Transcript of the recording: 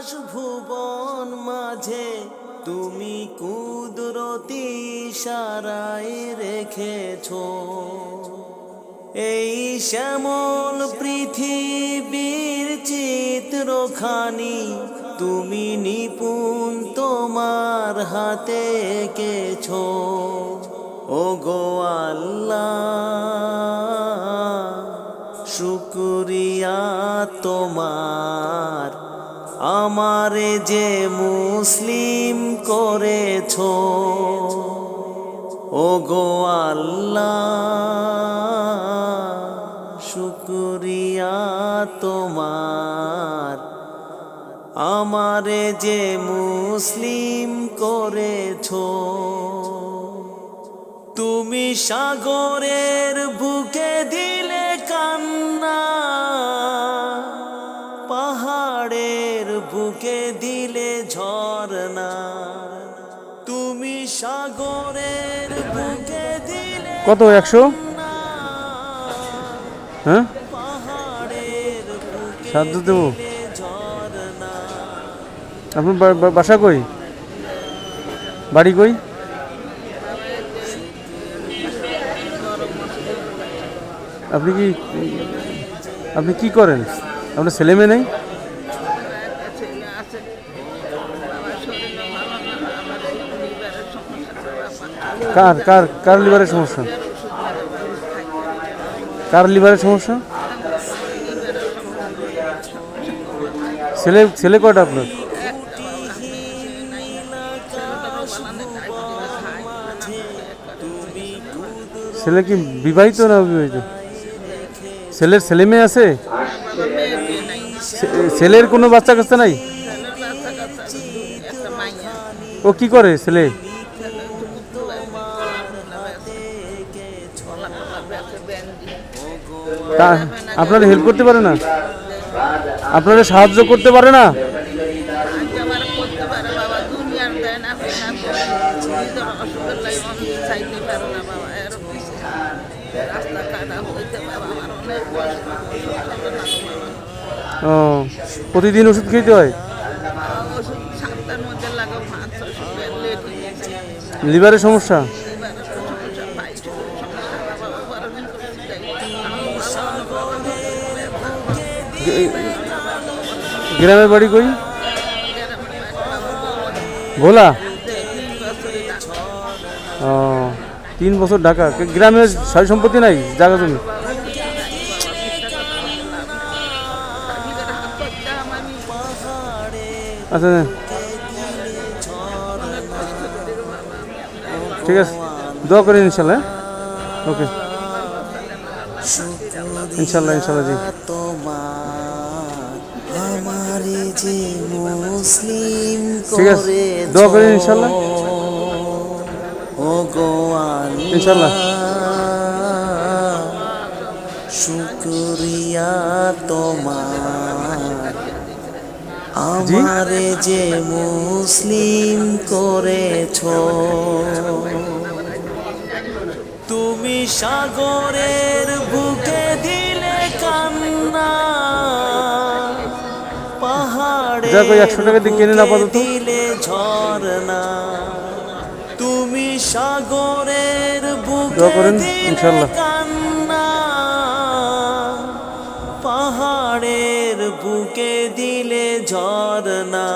আকাশ ভুবন মাঝে তুমি কুদরতি ইশারায় রেখেছো। এই শ্যামল পৃথিবীর চিত্রখানি তুমি নিপুণ তোমার হাতে এঁকেছো। ওগো আল্লাহ, শুকরিয়া তোমার, আমারে যে মুসলিম করেছো। ওগো আল্লাহ, শুকরিয়া তোমার, আমারে যে মুসলিম করেছো। তুমি সাগরের বুকে দিলে কান্না, পাহাড়ের বুকে দিলে ঝরনা। তুমি সাগরের বুকে দিলে কত 100? হ্যাঁ, পাহাড়ের বুকে সাহায্য দেবো। দিলে ঝরনা। আপনার বাসা কই, বাড়ি কই? আপনি কি করেন? আপনার ছেলে মেয়ে নেই? কার কার কার লিভারের সমস্যা? কার লিভারের সমস্যা? ছেলে ছেলে কয়টা আপনার? ছেলে কি বিবাহিত না অবিবাহিত? ছেলের ছেলে মেয়ে আছে? ছেলের কোনো বাচ্চা কাচ্চা নাই? ও কি করে ছেলে? আপনারা হেল্প করতে পারে না? আপনারা সাহায্য করতে পারে না? ও, প্রতিদিন ওষুধ খেতে হয়? লিভারের সমস্যা? গ্রামের বাড়ি কই? ভোলা? ও, 3 বছর ঢাকা। গ্রামের সয় সম্পত্তি নাই, জায়গা জমি? আচ্ছা, ঠিক আছে, দোয়া করেন ইনশাল্লাহ। ওকে, ইনশাল্লাহ ইনশাল্লাহ জি। আমারে যে মুসলিম ঠিক আছে, করেছো। দোয়া করেন ইনশাল্লাহ। ওগো ইনশাল্লাহ। আল্লাহ, শুকরিয়া তোমার, জি, আমারে যে মুসলিম করেছো। তুমি সাগরের বুকে দিলে কান্না, যাক ওই 100 টাকা পাহাড়ের দিয়ে কিনেন বুকে আপাতত। দিলে ঝরনা। তুমি সাগরের দোয়া বুকে করেন দিলে ইনশাল্লাহ। কান্না, পাহাড়ের বুকে দিলে ঝরনা।